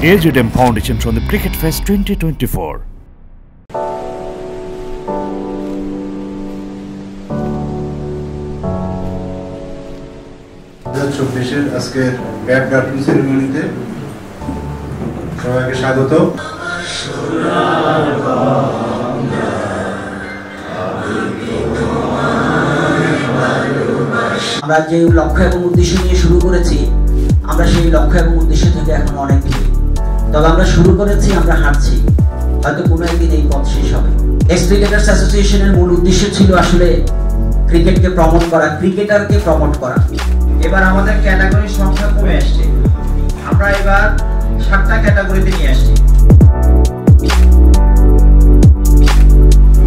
AJM Foundation from the Cricket Fest 2024. 2024 আজকের bat batting সেরেমনিতে সবাইকে স্বাগত। আমরা যে লক্ষ্য এবং উদ্দেশ্য নিয়ে শুরু করেছি, আমরা সেই লক্ষ্য এবং উদ্দেশ্য থেকে এখন অনেক দূরে। তবে আমরা শুরু করেছি, আমরা হাঁটছি, হয়তো কোনো একদিন এই পথ শেষ হবে। এক্স ক্রিকেটার্স অ্যাসোসিয়েশনের মূল উদ্দেশ্য ছিল আসলে ক্রিকেটকে প্রমোট করা, ক্রিকেটারকে প্রমোট করা। এবার আমাদের ক্যাটাগরির সংখ্যা কমে আসছে, আমরা এবার 7টা ক্যাটাগরিতে নিয়ে আসছি।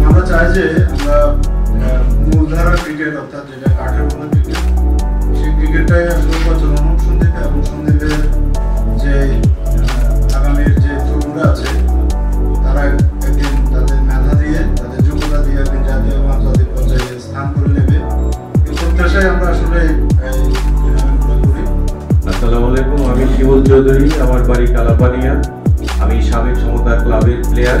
আমরা চাই যে আমরা মূলধারা ক্রিকেট অর্থাৎ যেটা কাঠের বলা ক্রিকেট, সেই ক্রিকেটটাই আসলে জনসংযোগ এবং সন্দীপের যে আগামীর যে তরুণরা আছে তারা একদিন তাদের মেধা দিয়ে, তাদের যোগ্যতা দিয়ে একদিন জাতীয় এবং আন্তর্জাতিক পর্যায়ে স্থান করে নেবে। এই প্রত্যাশায় আমরা আসলে এই টুর্নামেন্টগুলো করি। আসসালামু আলাইকুম, আমি শিবল চৌধুরী, আমার বাড়ি কালাপানিয়া, আমি সাবেক সমতা ক্লাবের প্লেয়ার।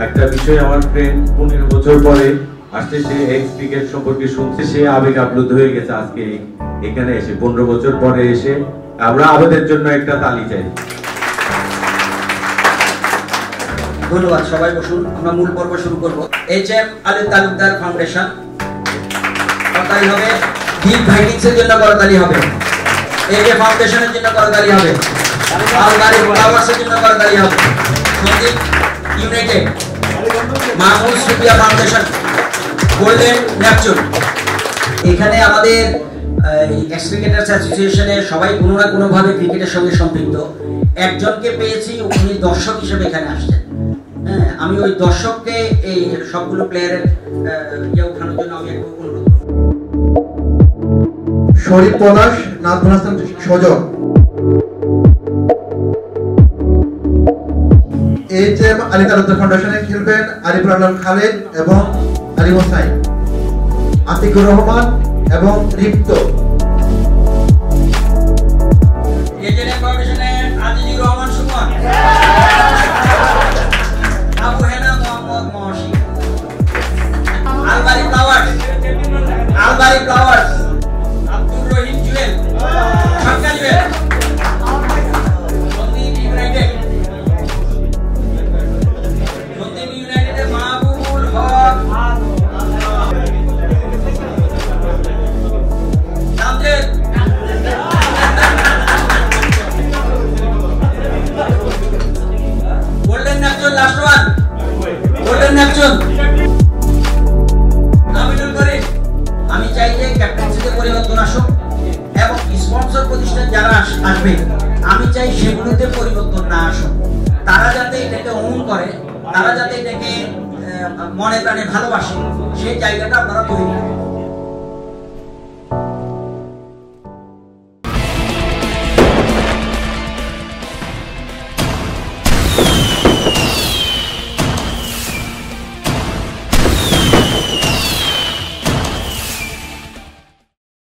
একটা বিষয়, আমার ফ্রেন্ড 15 বছর পরে আসছে, সে এক্স ক্রিকেট সম্পর্কে শুনছে, সে আবেগ আপ্লুত হয়ে গেছে আজকে এখানে এসে। 15 বছর পরে এসে আমরা আমাদের জন্য একটা তালি চাই। ধন্যবাদ, সবাই বসুন, আমরা মূল পর্ব শুরু করব। এইচএম আলী তালুকদার ফাউন্ডেশন, করতালি হবে। বিগ ভাইকিংসের জন্য করতালি হবে। এজে ফাউন্ডেশনের জন্য করতালি হবে। আলবারি ফ্লাওয়ার্সের জন্য করতালি হবে। Sandwip united, Mahmud Supiya foundation, golden Neptune. এখানে আমাদের এক্স ক্রিকেটার্স অ্যাসোসিয়েশনে সবাই কোনো না কোনো ভাবে ক্রিকেটের সঙ্গে সম্পৃক্ত। একজনকে পেয়েছি, উনি দর্শক হিসেবে এখানে আসছেন। হ্যাঁ, আমি ওই দর্শককে এই সবগুলো প্লেয়ারের উঠানোর জন্য আমি একটু অনুরোধ করব। শরীফ পলাশ, নাজমুল হাসান সজল। এইচএম আলী তালুকদার ফাউন্ডেশনে খেলবেন আরিফুল আলম খালেদ এবং আলী হোসাইন, আতিকুর রহমান এবং রিপ্ত। এজেএম ফাউন্ডেশনে আজিজুর রহমান সুমন, আবু হেনা মোহাম্মদ মহসি। আলবারি ফ্লাওয়ার্স, আব্দুর রহিম জুয়েল, সরকার জুয়েল। সন্দীপ ইউনাইটেডের Mahbubul Haque, Namjed. Golden Neptune, last one, golden Neptune. আমি চাই যে ক্যাপ্টেন্সিতে পরিবর্তন আসুক এবং স্পন্সর প্রতিষ্ঠান যারা আসবে, আমি চাই সেগুলোতে পরিবর্তন না আসুক। তারা যাতে এটাকে অমূল করে, তারা যাতে এটাকে মনে প্রাণে ভালোবাসে, সেই জায়গাটা আপনারা তৈরি করেন।